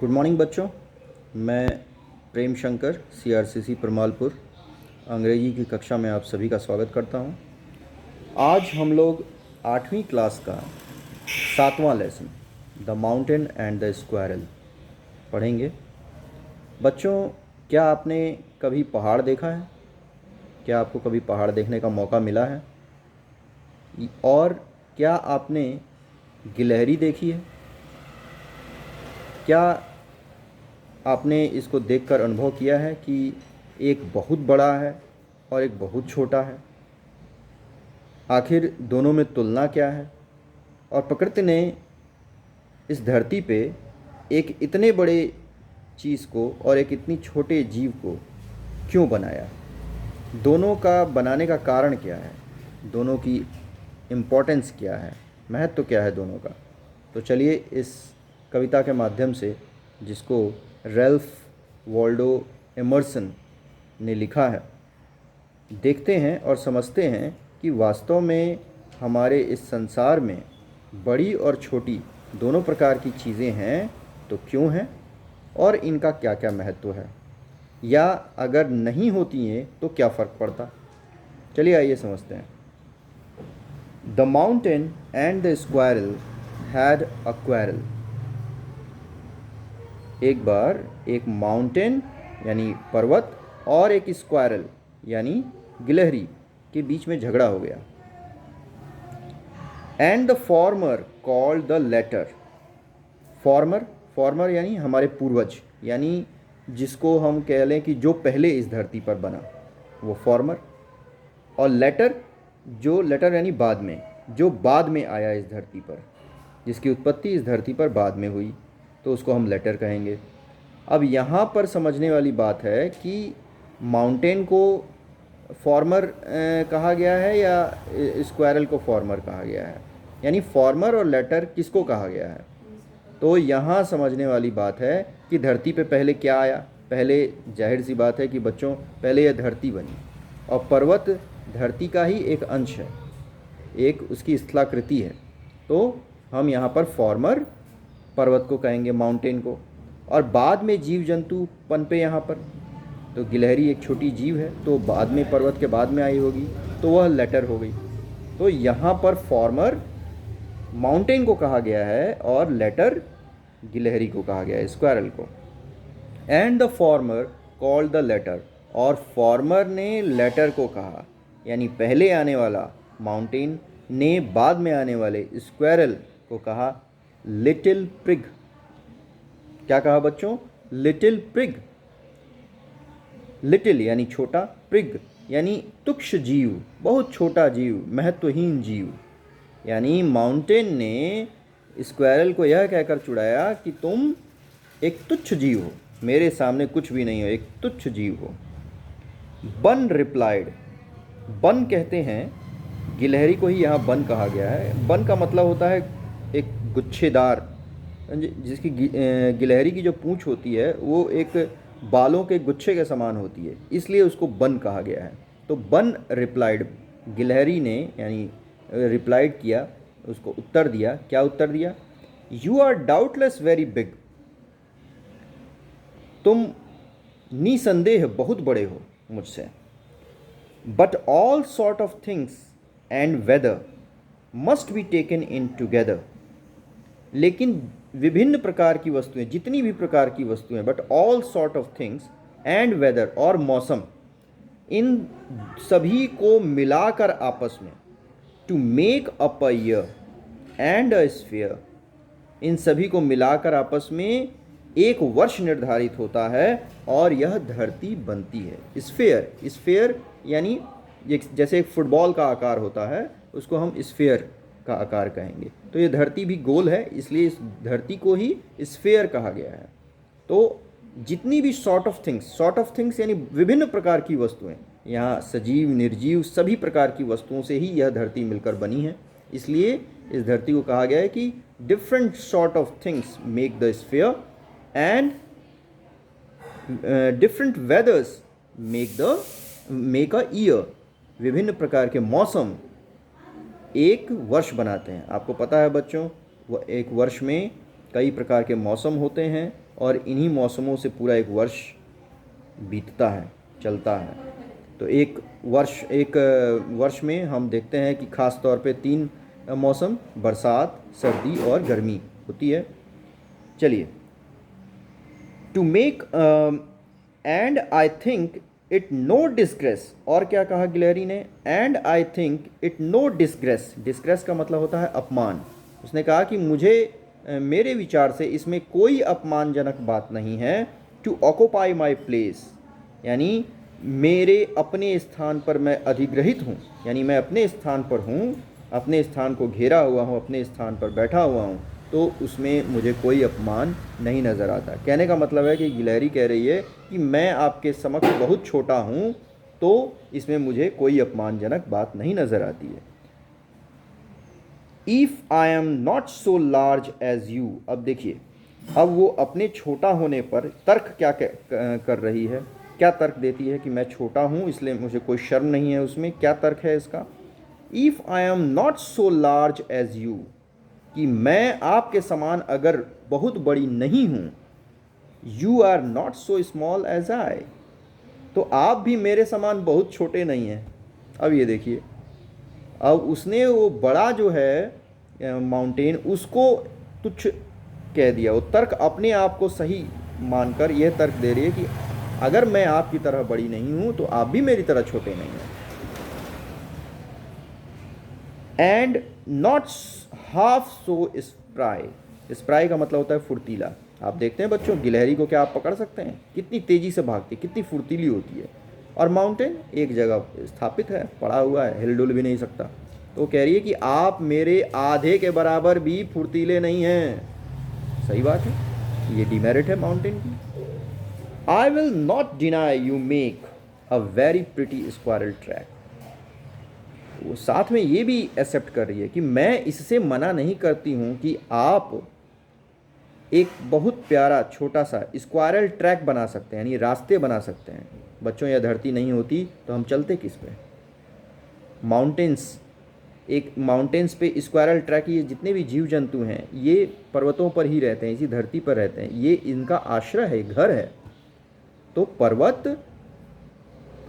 Good morning बच्चों। मैं Prem Shankar CRCC Paramalpur अंग्रेजी की कक्षा में आप सभी का स्वागत करता हूं। आज हम लोग 8वीं क्लास का 7वां lesson the mountain and the squirrel पढ़ेंगे। बच्चों, क्या आपने कभी पहाड़ देखा है? क्या आपको कभी पहाड़ देखने का मौका मिला है? और क्या आपने गिलहरी देखी है? क्या आपने इसको देखकर अनुभव किया है कि एक बहुत बड़ा है और एक बहुत छोटा है? आखिर दोनों में तुलना क्या है? और प्रकृति ने इस धरती पे एक इतने बड़े चीज़ को और एक इतनी छोटे जीव को क्यों बनाया? दोनों का बनाने का कारण क्या है? दोनों की इम्पोर्टेंस क्या है? महत्व क्या है दोनों का? तो चलिए इस कविता के माध्यम से, जिसको रैल्फ वॉल्डो एमर्सन ने लिखा है, देखते हैं और समझते हैं कि वास्तव में हमारे इस संसार में बड़ी और छोटी दोनों प्रकार की चीज़ें हैं तो क्यों हैं, और इनका क्या क्या महत्व है, या अगर नहीं होती हैं तो क्या फ़र्क पड़ता। चलिए आइए समझते हैं। The mountain and the squirrel had a quarrel. एक बार एक माउंटेन यानी पर्वत और एक स्क्वायरल यानी गिलहरी के बीच में झगड़ा हो गया। And the former called the latter. Former यानी हमारे पूर्वज, यानी जिसको हम कह लें कि जो पहले इस धरती पर बना वो फॉर्मर, और लेटर यानी बाद में, जो बाद में आया इस धरती पर, जिसकी उत्पत्ति इस धरती पर बाद में हुई, तो उसको हम लेटर कहेंगे। अब यहाँ पर समझने वाली बात है कि माउंटेन को फॉर्मर कहा गया है या स्क्वायरल को फॉर्मर कहा गया है, यानी फॉर्मर और लेटर किसको कहा गया है। तो यहाँ समझने वाली बात है कि धरती पे पहले क्या आया। पहले जाहिर सी बात है कि बच्चों, पहले यह धरती बनी, और पर्वत धरती का ही एक अंश है, एक उसकी स्थलाकृति है। तो हम यहाँ पर फॉर्मर पर्वत को कहेंगे, माउंटेन को, और बाद में जीव जंतु पनपे यहाँ पर। तो गिलहरी एक छोटी जीव है, तो बाद में पर्वत के बाद में आई होगी, तो वह लेटर हो गई। तो यहाँ पर फॉर्मर माउंटेन को कहा गया है और लेटर गिलहरी को कहा गया है, स्क्वायरल को। And the former called the latter, और फॉर्मर ने लेटर को कहा, यानी पहले आने वाला माउंटेन ने बाद में आने वाले स्क्वायरल को कहा लिटिल प्रिग। क्या कहा बच्चों? Little prig. लिटिल यानी छोटा, प्रिग यानी तुच्छ जीव, बहुत छोटा जीव, महत्वहीन जीव। यानी माउंटेन ने स्क्वायरल को यह कहकर चिढ़ाया कि तुम एक तुच्छ जीव हो, मेरे सामने कुछ भी नहीं हो, एक तुच्छ जीव हो। बन रिप्लाइड। बन कहते हैं, गिलहरी को ही यहाँ बन कहा गया है। बन का मतलब होता है एक गुच्छेदार, जिसकी गिलहरी की जो पूंछ होती है वो एक बालों के गुच्छे के समान होती है, इसलिए उसको बन कहा गया है। तो बन रिप्लाइड, गिलहरी ने यानी रिप्लाइड किया, उसको उत्तर दिया। क्या उत्तर दिया? You are doubtless very big. तुम निसंदेह बहुत बड़े हो मुझसे। But all sort of things and weather must be taken in together. लेकिन विभिन्न प्रकार की वस्तुएं, जितनी भी प्रकार की वस्तुएं, but all sort of things and weather, और मौसम, इन सभी को मिलाकर आपस में, to make up a year and a sphere, इन सभी को मिलाकर आपस में एक वर्ष निर्धारित होता है और यह धरती बनती है। स्फीयर यानी जैसे एक फुटबॉल का आकार होता है, उसको हम स्फीयर का आकार कहेंगे। तो ये धरती भी गोल है, इसलिए इस धरती को ही स्फीयर कहा गया है। तो जितनी भी सॉर्ट ऑफ थिंग्स यानी विभिन्न प्रकार की वस्तुएं, यहाँ सजीव निर्जीव सभी प्रकार की वस्तुओं से ही यह धरती मिलकर बनी है। इसलिए इस धरती को कहा गया है कि different sort of things make the sphere and different वेदर्स make a year. विभिन्न प्रकार के मौसम एक वर्ष बनाते हैं। आपको पता है बच्चों, वो एक वर्ष में कई प्रकार के मौसम होते हैं और इन्हीं मौसमों से पूरा एक वर्ष बीतता है, चलता है। तो एक वर्ष में हम देखते हैं कि ख़ास तौर पे 3 मौसम, बरसात, सर्दी और गर्मी होती है। चलिए, to make and I think it no disgrace, और क्या कहा गिलहरी ने? And I think it no disgrace. Disgrace का मतलब होता है अपमान। उसने कहा कि मुझे मेरे विचार से इसमें कोई अपमानजनक बात नहीं है। टू ऑक्यूपाई माई प्लेस, यानी मेरे अपने स्थान पर मैं अधिग्रहित हूँ, यानी मैं अपने स्थान पर हूँ, अपने स्थान को घेरा हुआ हूँ, अपने स्थान पर बैठा हुआ हूँ, तो उसमें मुझे कोई अपमान नहीं नज़र आता। कहने का मतलब है कि गिलहरी कह रही है कि मैं आपके समक्ष बहुत छोटा हूँ, तो इसमें मुझे कोई अपमानजनक बात नहीं नज़र आती है। If I am not so large as you. अब देखिए, अब वो अपने छोटा होने पर तर्क क्या कर रही है, क्या तर्क देती है कि मैं छोटा हूँ इसलिए मुझे कोई शर्म नहीं है उसमें। क्या तर्क है इसका? If I am not so large as you, कि मैं आपके समान अगर बहुत बड़ी नहीं हूँ। You are not so small as I, तो आप भी मेरे समान बहुत छोटे नहीं हैं। अब ये देखिए, अब उसने वो बड़ा जो है माउंटेन, उसको तुच्छ कह दिया। वो तर्क अपने आप को सही मानकर यह तर्क दे रही है कि अगर मैं आपकी तरह बड़ी नहीं हूँ तो आप भी मेरी तरह छोटे नहीं हैं। And not half so spry. Spry का मतलब होता है फुर्तीला। आप देखते हैं बच्चों, गिलहरी को क्या आप पकड़ सकते हैं? कितनी तेज़ी से भागती, कितनी फुर्तीली होती है। और माउंटेन एक जगह स्थापित है, पड़ा हुआ है, हिल डुल भी नहीं सकता। तो कह रही है कि आप मेरे आधे के बराबर भी फुर्तीले नहीं हैं। सही बात है, ये डिमेरिट है माउंटेन की। I will not deny you make a very pretty squirrel track. वो साथ में ये भी एक्सेप्ट कर रही है कि मैं इससे मना नहीं करती हूँ कि आप एक बहुत प्यारा छोटा सा स्क्वायरल ट्रैक बना सकते हैं, यानी रास्ते बना सकते हैं। बच्चों, यह धरती नहीं होती तो हम चलते किस पे? माउंटेन्स पे स्क्वायरल ट्रैक, ये जितने भी जीव जंतु हैं ये पर्वतों पर ही रहते हैं, इसी धरती पर रहते हैं, ये इनका आश्रय है, घर है। तो पर्वत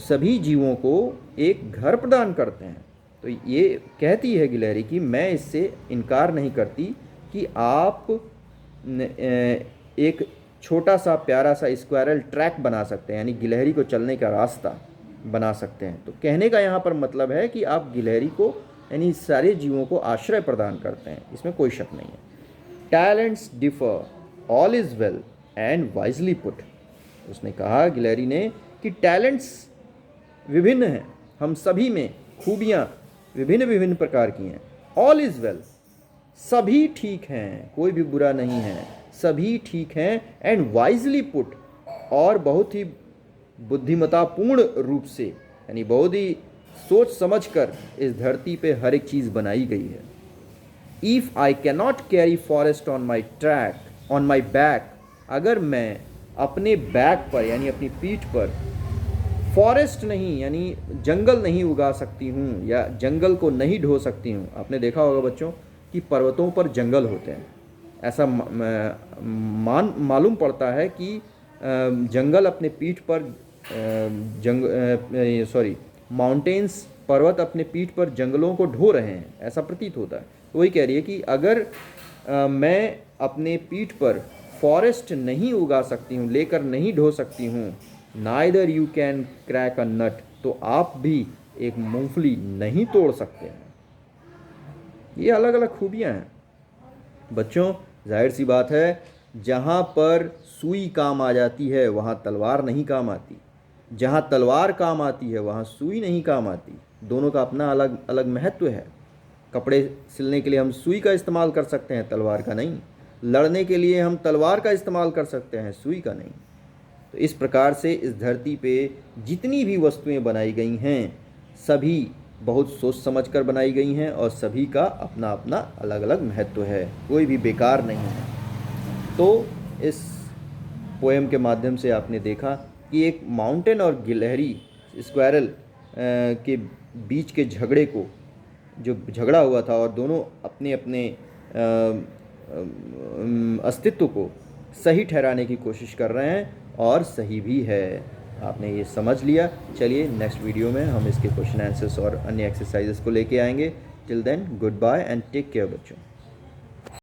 सभी जीवों को एक घर प्रदान करते हैं। तो ये कहती है गिलहरी कि मैं इससे इनकार नहीं करती कि आप एक छोटा सा प्यारा सा स्क्वायरल ट्रैक बना सकते हैं, यानी गिलहरी को चलने का रास्ता बना सकते हैं। तो कहने का यहाँ पर मतलब है कि आप गिलहरी को, यानी सारे जीवों को आश्रय प्रदान करते हैं, इसमें कोई शक नहीं है। Talents differ, all is well and wisely put. उसने कहा, गिलहरी ने, कि टैलेंट्स विभिन्न हैं, हम सभी में खूबियाँ विभिन्न विभिन्न प्रकार की हैं। ऑल इज़ वेल, सभी ठीक हैं, कोई भी बुरा नहीं है, सभी ठीक हैं। एंड वाइजली पुट, और बहुत ही बुद्धिमतापूर्ण रूप से, यानी बहुत ही सोच समझकर इस धरती पे हर एक चीज़ बनाई गई है। If I can not carry forest on my track, on my back, अगर मैं अपने बैक पर यानी अपनी पीठ पर फॉरेस्ट नहीं यानी जंगल नहीं उगा सकती हूँ या जंगल को नहीं ढो सकती हूँ। आपने देखा होगा बच्चों कि पर्वतों पर जंगल होते हैं। ऐसा मालूम पड़ता है कि जंगल अपने पीठ पर माउंटेन्स, पर्वत अपने पीठ पर जंगलों को ढो रहे हैं, ऐसा प्रतीत होता है। तो वही कह रही है कि अगर मैं अपने पीठ पर फॉरेस्ट नहीं उगा सकती हूँ, लेकर नहीं ढो सकती हूँ, neither you can crack a nut, तो आप भी एक मूंगफली नहीं तोड़ सकते हैं। ये अलग अलग खूबियाँ हैं बच्चों। जाहिर सी बात है, जहाँ पर सुई काम आ जाती है वहाँ तलवार नहीं काम आती, जहाँ तलवार काम आती है वहाँ सुई नहीं काम आती। दोनों का अपना अलग अलग महत्व है। कपड़े सिलने के लिए हम सुई का इस्तेमाल कर सकते हैं, तलवार का नहीं। लड़ने के लिए हम तलवार का इस्तेमाल कर सकते हैं, सुई का नहीं। तो इस प्रकार से इस धरती पे जितनी भी वस्तुएं बनाई गई हैं, सभी बहुत सोच समझ कर बनाई गई हैं और सभी का अपना अपना अलग अलग महत्व है, कोई भी बेकार नहीं है। तो इस पोएम के माध्यम से आपने देखा कि एक माउंटेन और गिलहरी, स्क्वायरल के बीच के झगड़े को, जो झगड़ा हुआ था और दोनों अपने अपने अस्तित्व को सही ठहराने की कोशिश कर रहे हैं, और सही भी है। आपने ये समझ लिया। चलिए नेक्स्ट वीडियो में हम इसके क्वेश्चन आंसर्स और अन्य एक्सरसाइजेस को लेके आएंगे। Till then goodbye and take care बच्चों।